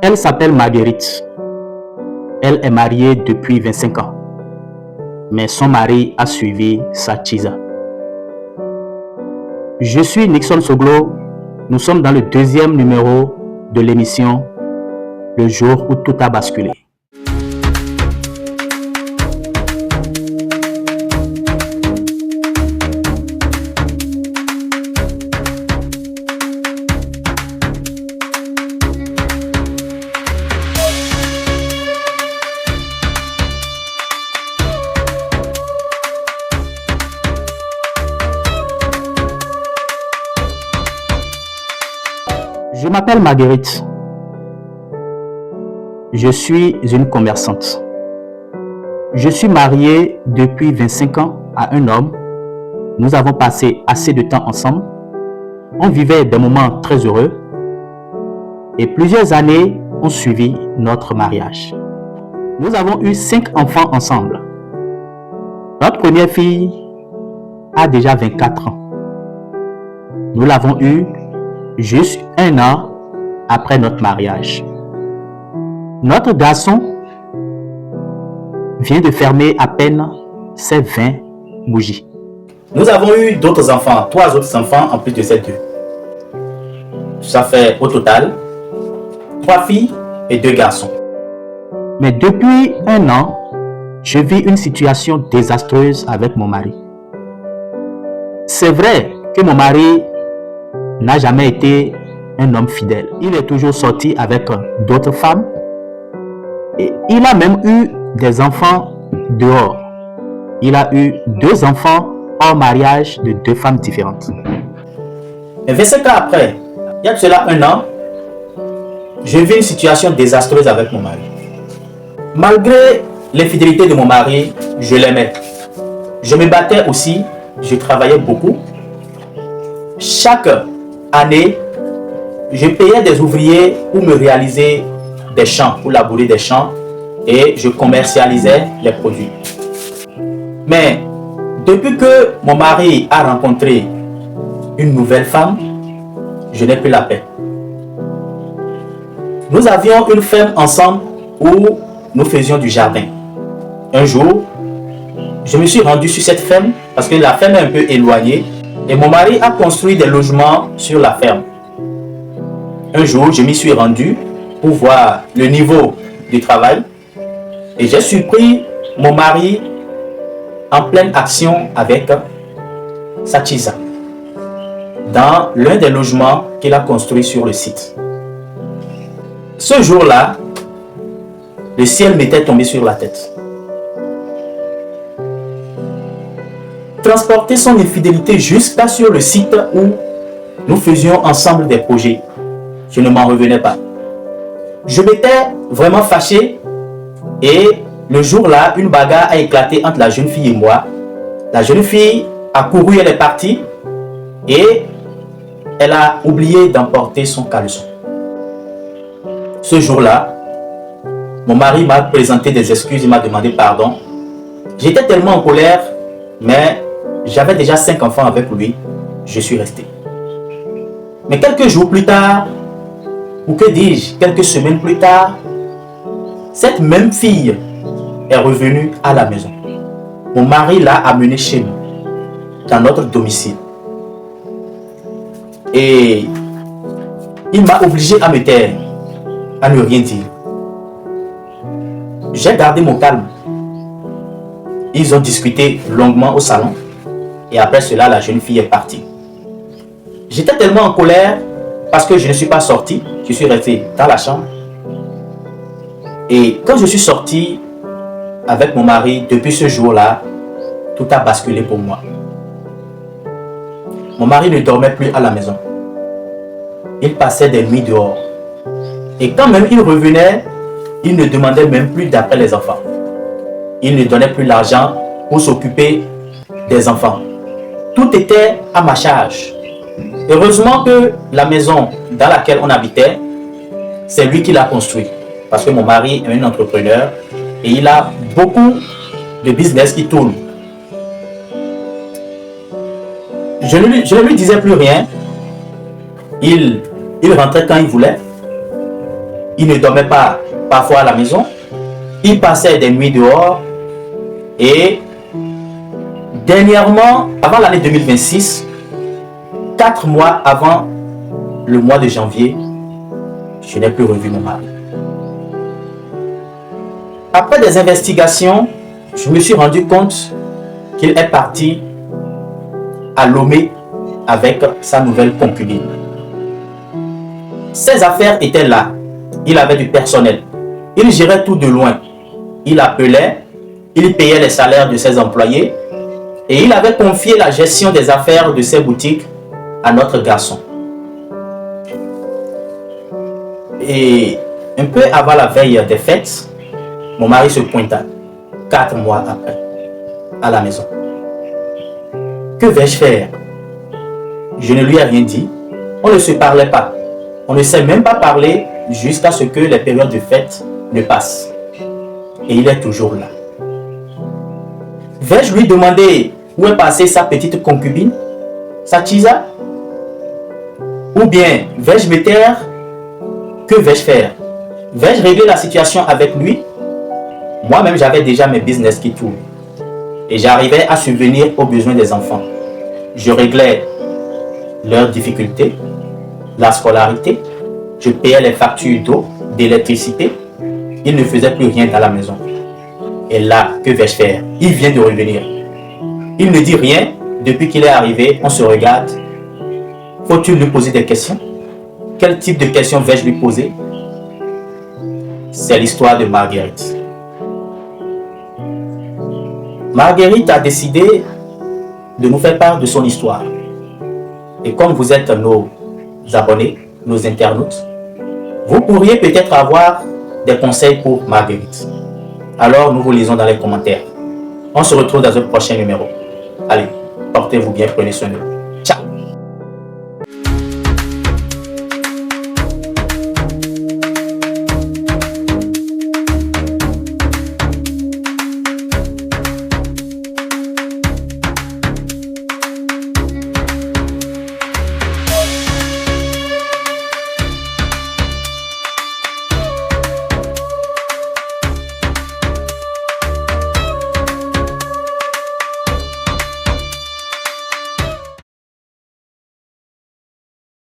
Elle s'appelle Marguerite. Elle est mariée depuis 25 ans. Mais son mari a suivi Sachiza. Je suis Nixon Soglo. Nous sommes dans le deuxième numéro de l'émission Le jour où tout a basculé. Je m'appelle Marguerite. Je suis une commerçante. Je suis mariée depuis 25 ans à un homme. Nous avons passé assez de temps ensemble. On vivait des moments très heureux. Et plusieurs années ont suivi notre mariage. Nous avons eu 5 enfants ensemble. Notre première fille a déjà 24 ans. Nous l'avons eue juste 1 an après notre mariage. Notre garçon vient de fermer à peine ses 20 bougies. Nous avons eu d'autres enfants, 3 autres enfants en plus de ces 2. Ça fait au total 3 filles et 2 garçons. Mais depuis 1 an, je vis une situation désastreuse avec mon mari. C'est vrai que mon mari n'a jamais été un homme fidèle. Il est toujours sorti avec d'autres femmes. Et il a même eu des enfants dehors. Il a eu 2 enfants hors mariage de 2 femmes différentes. Et 25 ans après, il y a de cela 1 an, je vis une situation désastreuse avec mon mari. Malgré l'infidélité de mon mari, je l'aimais. Je me battais aussi, je travaillais beaucoup. Chaque année, je payais des ouvriers pour me réaliser des champs, pour labourer des champs, et je commercialisais les produits. Mais depuis que mon mari a rencontré une nouvelle femme, je n'ai plus la paix. Nous avions une ferme ensemble où nous faisions du jardin. Un jour, je me suis rendu sur cette ferme parce que la ferme est un peu éloignée et mon mari a construit des logements sur la ferme. Un jour, je m'y suis rendu pour voir le niveau du travail et j'ai surpris mon mari en pleine action avec Sachiza dans l'un des logements qu'il a construit sur le site. Ce jour-là, le ciel m'était tombé sur la tête. Transporter son infidélité jusqu'à sur le site où nous faisions ensemble des projets. Je ne m'en revenais pas. Je m'étais vraiment fâché et le jour-là, une bagarre a éclaté entre la jeune fille et moi. La jeune fille a couru, elle est partie et elle a oublié d'emporter son caleçon. Ce jour-là, mon mari m'a présenté des excuses, il m'a demandé pardon. J'étais tellement en colère, mais j'avais déjà 5 enfants avec lui, je suis resté. Mais quelques jours plus tard, ou que dis-je, quelques semaines plus tard, cette même fille est revenue à la maison. Mon mari l'a amenée chez nous, dans notre domicile. Et il m'a obligé à me taire, à ne rien dire. J'ai gardé mon calme. Ils ont discuté longuement au salon. Et après cela, la jeune fille est partie. J'étais tellement en colère parce que je ne suis pas sorti. Je suis resté dans la chambre. Et quand je suis sorti avec mon mari, depuis ce jour-là, tout a basculé pour moi. Mon mari ne dormait plus à la maison. Il passait des nuits dehors. Et quand même il revenait, il ne demandait même plus d'après les enfants. Il ne donnait plus l'argent pour s'occuper des enfants. Tout était à ma charge. Heureusement que la maison dans laquelle on habitait, c'est lui qui l'a construit. Parce que mon mari est un entrepreneur et il a beaucoup de business qui tournent. Je ne lui disais plus rien. Il rentrait quand il voulait. il ne dormait pas parfois à la maison. Il passait des nuits dehors. Et dernièrement, avant l'année 2026, 4 mois avant le mois de janvier, je n'ai plus revu mon mari. Après des investigations, je me suis rendu compte qu'il est parti à Lomé avec sa nouvelle concubine. Ses affaires étaient là. Il avait du personnel. Il gérait tout de loin. Il appelait, il payait les salaires de ses employés et il avait confié la gestion des affaires de ses boutiques à notre garçon. Et un peu avant la veille des fêtes, mon mari se pointa, 4 mois après, à la maison. Que vais-je faire? Je ne lui ai rien dit. On ne se parlait pas. On ne s'est même pas parlé jusqu'à ce que les périodes de fête ne passent. Et il est toujours là. Vais-je lui demander où est passée sa petite concubine, sa Tisa? Ou bien vais-je me taire? Que vais-je faire? Vais-je régler la situation avec lui? Moi-même, j'avais déjà mes business qui tournent. Et j'arrivais à subvenir aux besoins des enfants. Je réglais leurs difficultés, la scolarité. Je payais les factures d'eau, d'électricité. Il ne faisait plus rien dans la maison. Et là, que vais-je faire? Il vient de revenir. Il ne dit rien. Depuis qu'il est arrivé, on se regarde. Faut-il lui poser des questions? Quel type de questions vais-je lui poser? C'est l'histoire de Marguerite. Marguerite a décidé de nous faire part de son histoire. Et comme vous êtes nos abonnés, nos internautes, vous pourriez peut-être avoir des conseils pour Marguerite. Alors nous vous lisons dans les commentaires. On se retrouve dans un prochain numéro. Allez, portez-vous bien, prenez soin de vous.